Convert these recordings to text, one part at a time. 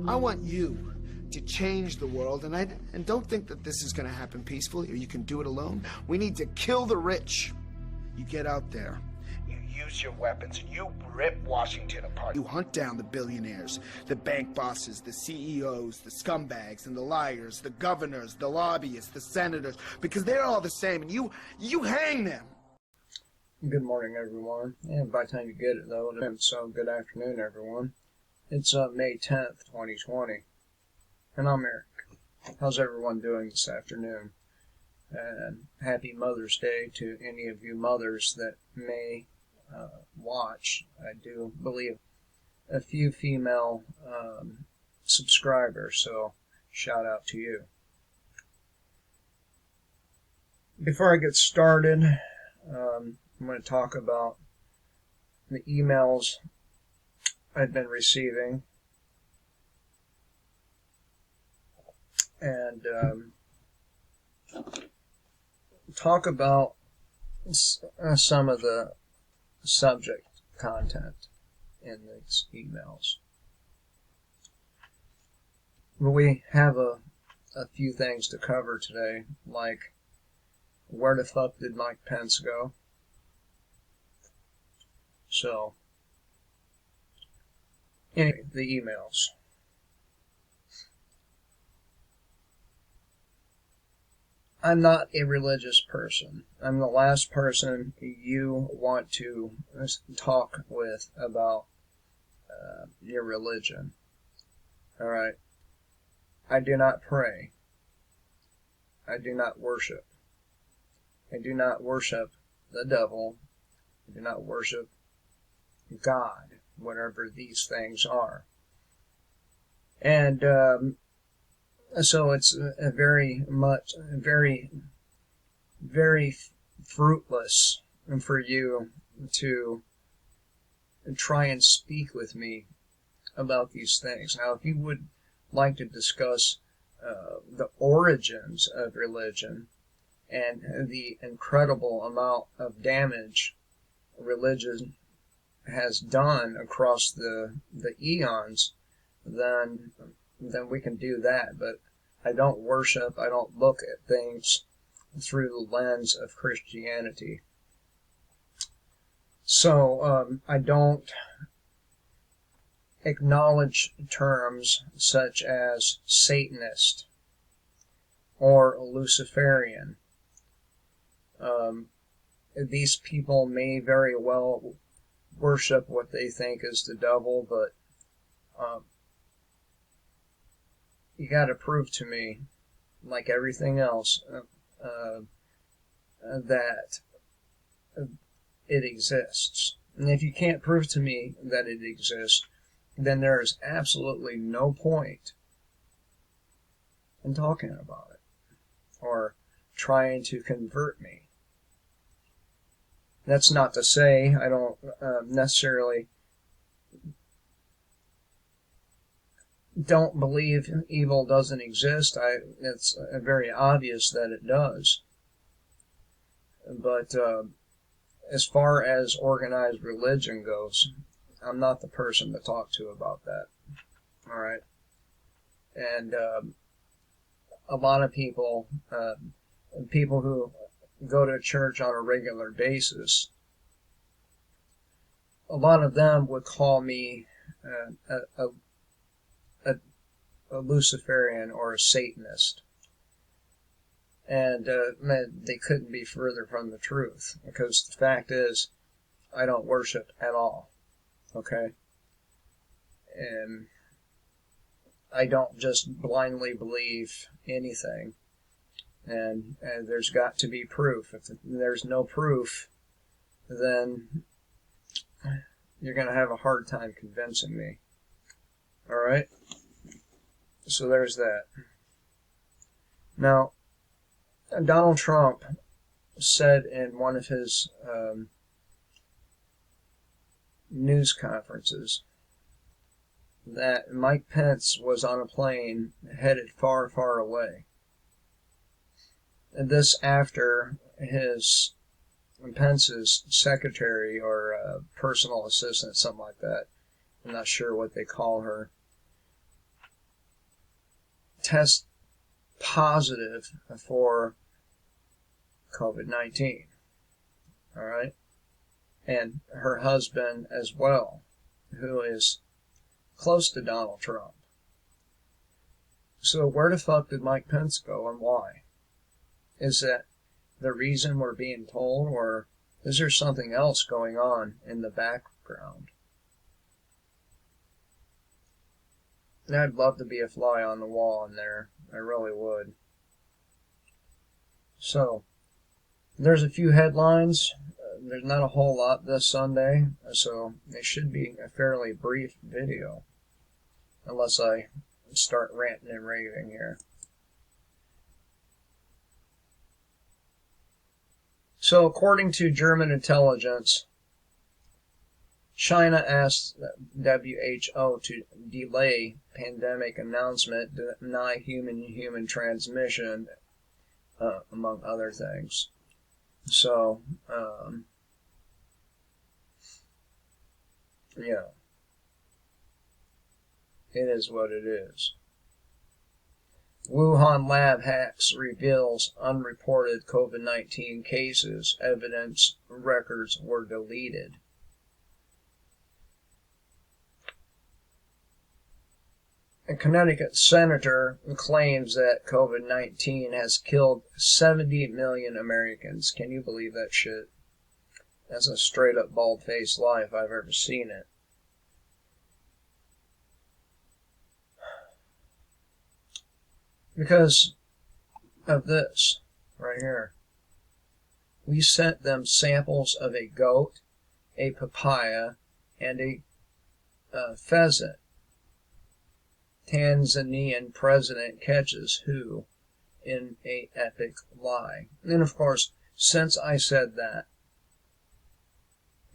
I want you to change the world, and don't think that this is going to happen peacefully or you can do it alone. We need to kill the rich. You get out there, you use your weapons, and you rip Washington apart. You hunt down the billionaires, the bank bosses, the CEOs, the scumbags, and the liars, the governors, the lobbyists, the senators, because they're all the same, and you hang them. Good morning, everyone. And by the time you get it, though, so good afternoon, everyone. It's May 10th, 2020. And I'm Eric. How's everyone doing this afternoon? And happy Mother's Day to any of you mothers that may watch. I do believe a few female subscribers, so shout out to you. Before I get started, I'm going to talk about the emails I've been receiving. And talk about some of the subject content in these emails. We have a few things to cover today, like where the fuck did Mike Pence go? So, anyway, the emails. I'm not a religious person. I'm the last person you want to talk with about your religion. Alright? I do not pray. I do not worship. I do not worship the devil. I do not worship God, whatever these things are. And so it's a very fruitless for you to try and speak with me about these things. Now, if you would like to discuss the origins of religion and the incredible amount of damage religion has done across the eons, then we can do that. But I don't worship, I don't look at things through the lens of Christianity. So I don't acknowledge terms such as Satanist or Luciferian. These people may very well worship what they think is the devil, but you got to prove to me, like everything else, that it exists. And if you can't prove to me that it exists, then there is absolutely no point in talking about it or trying to convert me. That's not to say I don't necessarily don't believe evil doesn't exist. It's very obvious that it does. But as far as organized religion goes, I'm not the person to talk to about that. All right? And a lot of people, people who go to church on a regular basis, a lot of them would call me a Luciferian or a Satanist. And they couldn't be further from the truth, because the fact is, I don't worship at all. Okay? And I don't just blindly believe anything. And there's got to be proof. If there's no proof, then you're going to have a hard time convincing me. Alright? So there's that. Now, Donald Trump said in one of his news conferences that Mike Pence was on a plane headed far, far away. And this after Pence's secretary or personal assistant, something like that, I'm not sure what they call her, test positive for COVID-19. All right? And her husband as well, who is close to Donald Trump. So where the fuck did Mike Pence go and why? Is that the reason we're being told, or is there something else going on in the background? And I'd love to be a fly on the wall in there. I really would. So, there's a few headlines. There's not a whole lot this Sunday, so it should be a fairly brief video. Unless I start ranting and raving here. So, according to German intelligence, China asked WHO to delay pandemic announcement, deny human-to-human transmission, among other things. So, yeah, it is what it is. Wuhan lab hacks reveals unreported COVID-19 cases. Evidence records were deleted. A Connecticut senator claims that COVID-19 has killed 70 million Americans. Can you believe that shit? That's a straight-up bald-faced lie if I've ever seen it. Because of this right here. We sent them samples of a goat, a papaya, and a pheasant. Tanzanian president catches who in a epic lie. And of course, since I said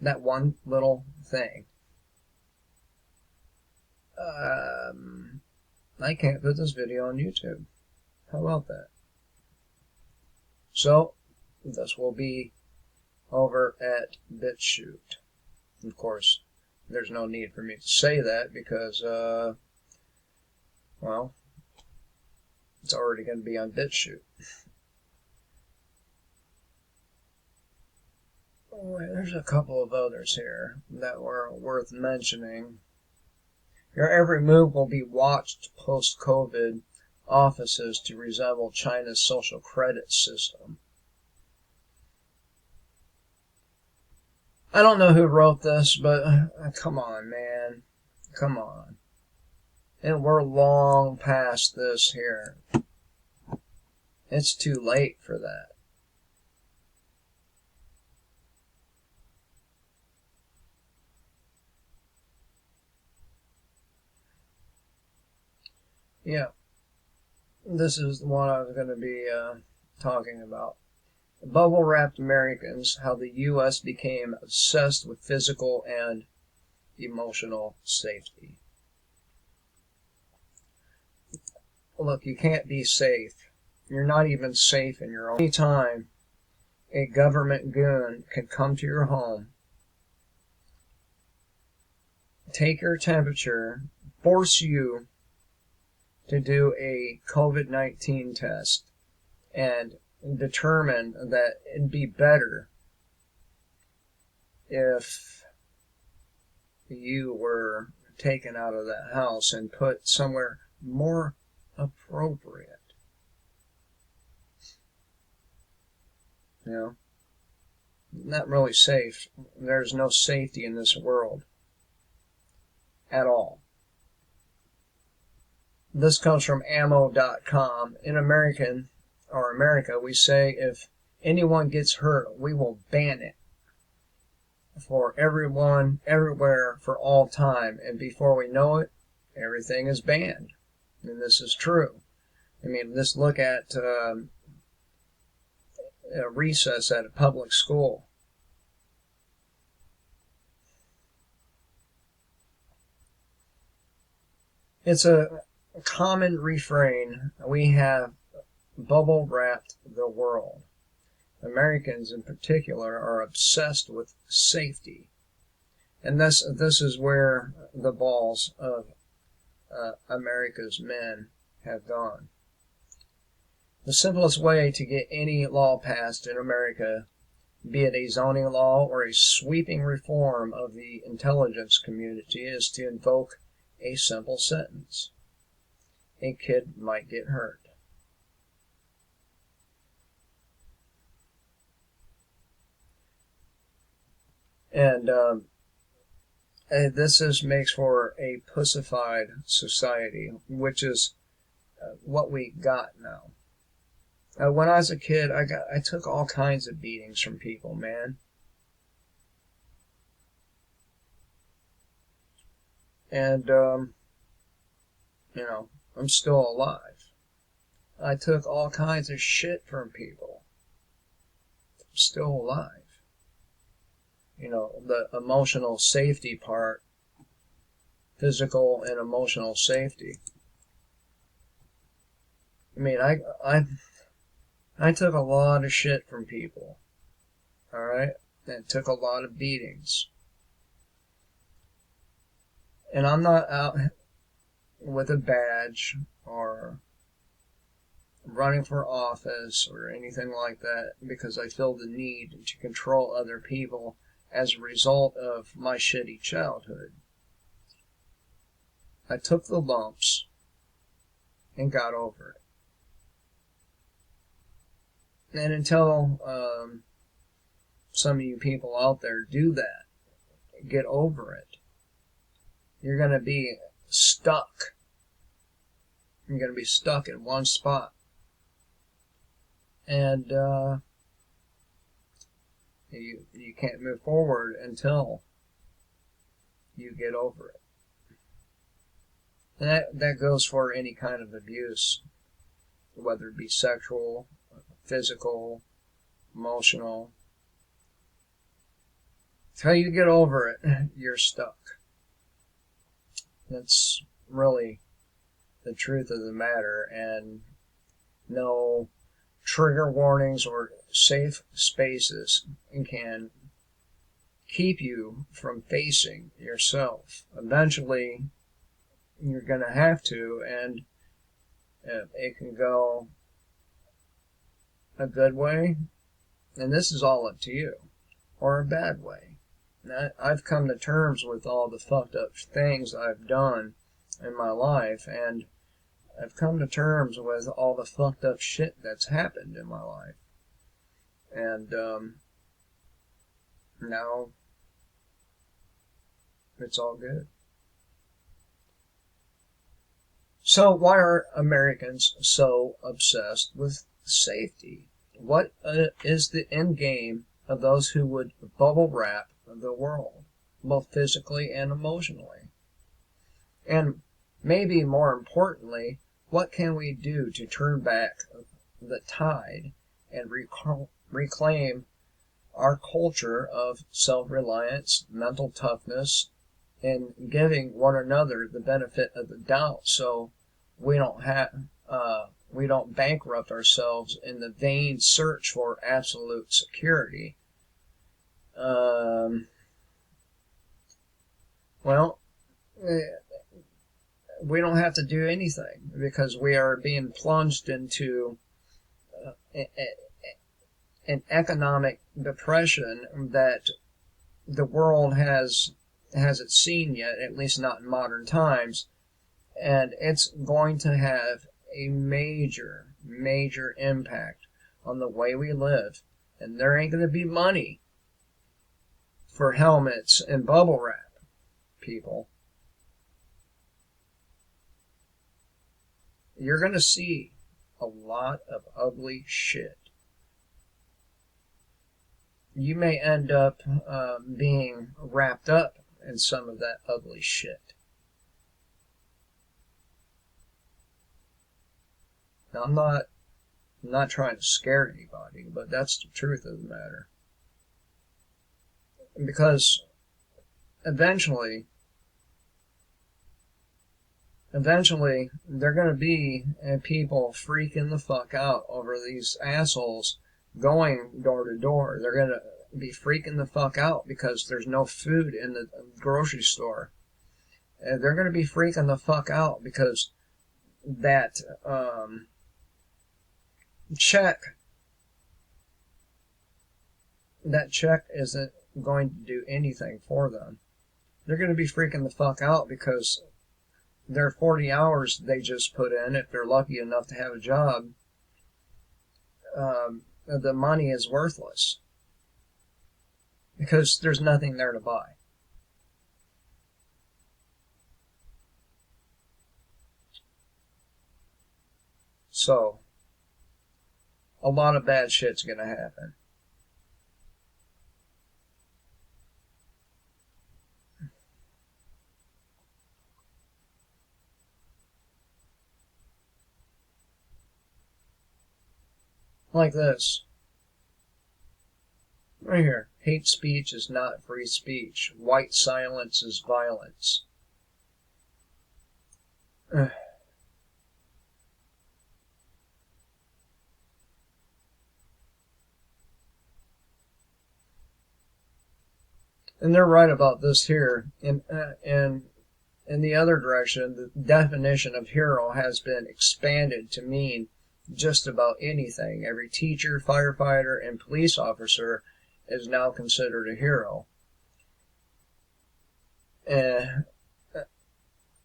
that one little thing, I can't put this video on YouTube. How about that? So, this will be over at BitChute. Of course, there's no need for me to say that because, well, it's already going to be on BitChute. Oh, there's a couple of others here that were worth mentioning. Your every move will be watched post-COVID offices to resemble China's social credit system. I don't know who wrote this, but come on, man. Come on. And we're long past this here. It's too late for that. Yeah. This is the one I was going to be talking about. Bubble-wrapped Americans, how the U.S. became obsessed with physical and emotional safety. Look, you can't be safe. You're not even safe in your own. Anytime a government goon can come to your home, take your temperature, force you to do a COVID-19 test, and determine that it'd be better if you were taken out of that house and put somewhere more appropriate. You know? Not really safe. There's no safety in this world at all. This comes from ammo.com. In America, we say if anyone gets hurt, we will ban it for everyone, everywhere, for all time. And before we know it, everything is banned. And this is true. I mean, just look at a recess at a public school. It's a common refrain. We have bubble wrapped the world. Americans in particular are obsessed with safety. And this is where the balls of America's men have gone. The simplest way to get any law passed in America, be it a zoning law or a sweeping reform of the intelligence community, is to invoke a simple sentence: a kid might get hurt. And this makes for a pussified society, which is what we got now. When I was a kid, I took all kinds of beatings from people, man. And, I'm still alive. I took all kinds of shit from people. I'm still alive. The emotional safety part, physical and emotional safety. I mean, I took a lot of shit from people, alright? And took a lot of beatings. And I'm not out with a badge or running for office or anything like that because I feel the need to control other people as a result of my shitty childhood. I took the lumps and got over it. And until some of you people out there do that, get over it, you're going to be stuck. You're going to be stuck in one spot. And you can't move forward until you get over it. And that goes for any kind of abuse, whether it be sexual, physical, emotional. Until you get over it, you're stuck. That's really the truth of the matter, and no trigger warnings or safe spaces can keep you from facing yourself. Eventually, you're going to have to, and it can go a good way, and this is all up to you, or a bad way. And I've come to terms with all the fucked up things I've done in my life, and I've come to terms with all the fucked up shit that's happened in my life. And now it's all good. So why are Americans so obsessed with safety? What is the end game of those who would bubble wrap the world, both physically and emotionally? And maybe more importantly, what can we do to turn back the tide and reclaim our culture of self-reliance, mental toughness, and giving one another the benefit of the doubt, so we don't bankrupt ourselves in the vain search for absolute security? We don't have to do anything because we are being plunged into an economic depression that the world hasn't seen yet, at least not in modern times, and it's going to have a major impact on the way we live, and there ain't going to be money for helmets and bubble wrap, people. You're going to see a lot of ugly shit. You may end up being wrapped up in some of that ugly shit. Now, I'm not trying to scare anybody, but that's the truth of the matter. Because eventually they're going to be people freaking the fuck out over these assholes going door to door. They're going to be freaking the fuck out because there's no food in the grocery store. They're going to be freaking the fuck out because that check isn't going to do anything for them. They're going to be freaking the fuck out because their 40 hours they just put in, if they're lucky enough to have a job, the money is worthless because there's nothing there to buy. So, a lot of bad shit's going to happen. Like this. Right here. Hate speech is not free speech. White silence is violence. And they're right about this here. In the other direction, the definition of hero has been expanded to mean just about anything. Every teacher, firefighter, and police officer is now considered a hero.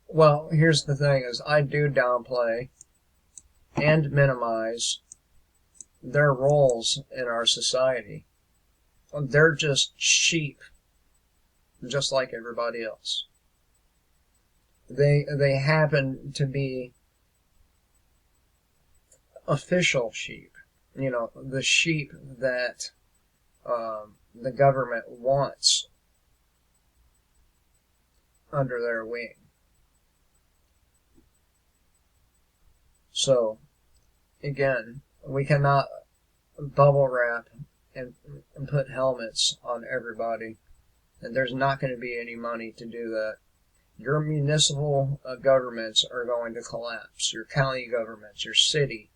Well, here's the thing is I do downplay and minimize their roles in our society. They're just sheep, just like everybody else. They happen to be official sheep, you know, the sheep that the government wants under their wing. So, again, we cannot bubble wrap and put helmets on everybody, and there's not going to be any money to do that. Your municipal governments are going to collapse. Your county governments, your city,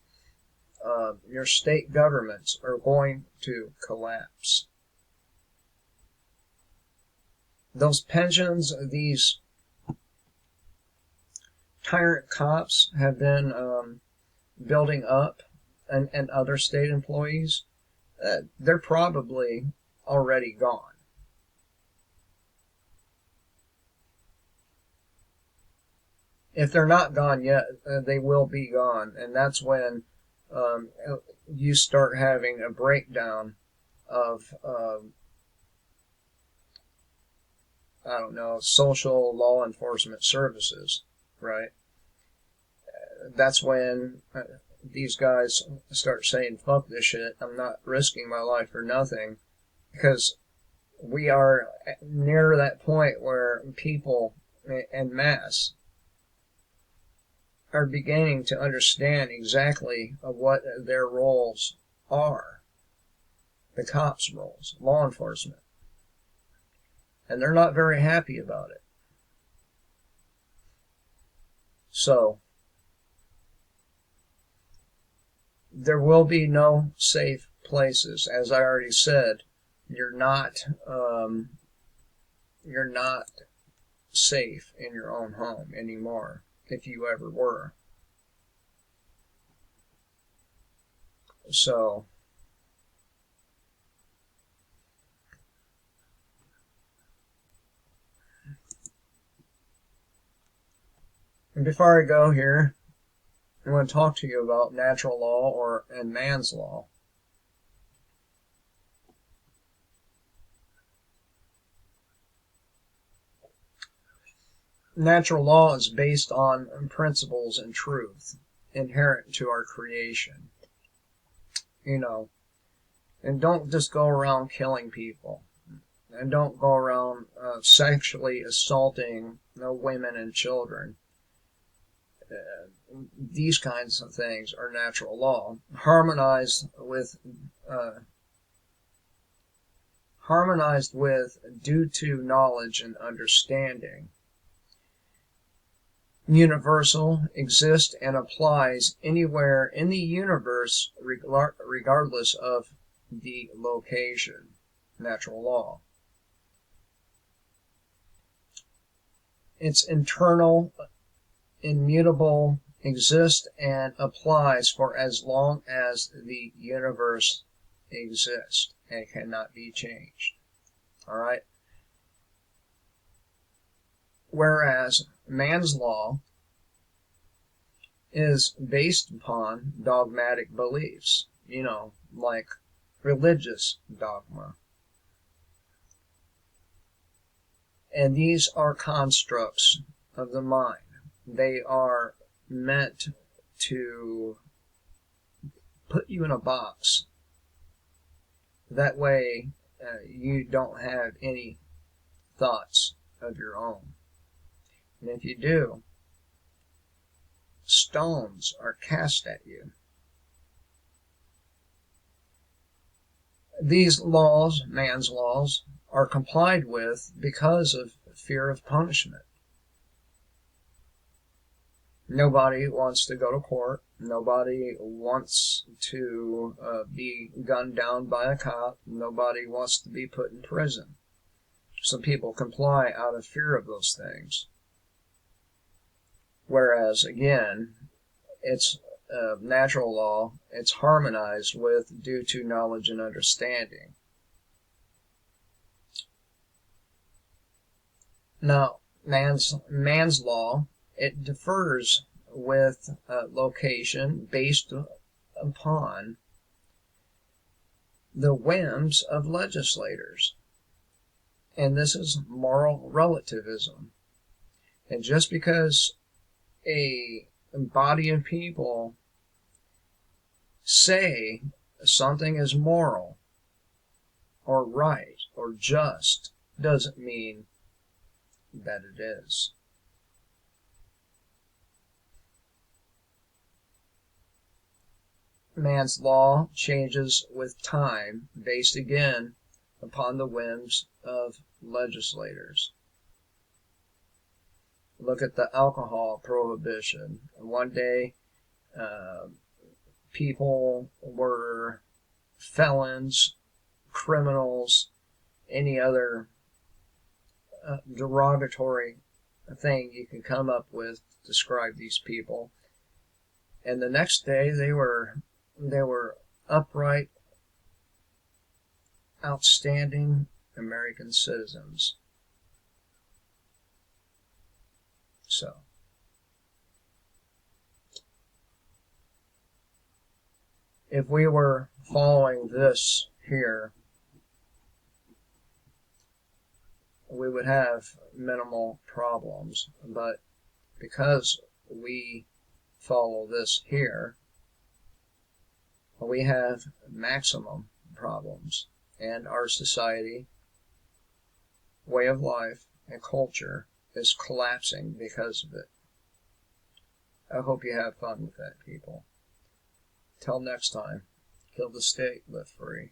your state governments are going to collapse. Those pensions, these tyrant cops have been building up, and other state employees, they're probably already gone. If they're not gone yet, they will be gone, and that's when you start having a breakdown of, I don't know, social law enforcement services, right? That's when these guys start saying, fuck this shit, I'm not risking my life for nothing, because we are near that point where people en masse are beginning to understand exactly what their roles are. The cops' roles, law enforcement. And they're not very happy about it. So, there will be no safe places. As I already said, you're not safe in your own home anymore, if you ever were. So, and before I go here, I want to talk to you about natural law and man's law. Natural law is based on principles and truth inherent to our creation. You know, and don't just go around killing people. And don't go around sexually assaulting women and children. These kinds of things are natural law, harmonized with due to knowledge and understanding. Universal, exists, and applies anywhere in the universe regardless of the location. Natural law. It's internal, immutable, exists and applies for as long as the universe exists and cannot be changed. All right? Whereas man's law is based upon dogmatic beliefs, like religious dogma. And these are constructs of the mind. They are meant to put you in a box. That way, you don't have any thoughts of your own. And if you do, stones are cast at you. These laws, man's laws, are complied with because of fear of punishment. Nobody wants to go to court. Nobody wants to be gunned down by a cop. Nobody wants to be put in prison. So people comply out of fear of those things. Whereas, again, it's natural law. It's harmonized with due to knowledge and understanding. Now, man's law, it differs with location based upon the whims of legislators. And this is moral relativism. And just because a body of people say something is moral or right or just doesn't mean that it is. Man's law changes with time, based again upon the whims of legislators. Look at the alcohol prohibition. One day, people were felons, criminals, any other derogatory thing you can come up with to describe these people. And the next day, they were upright, outstanding American citizens. So, if we were following this here, we would have minimal problems. But because we follow this here, we have maximum problems. And our society, way of life, and culture is collapsing because of it. I hope you have fun with that, people. Till next time, kill the state, live free.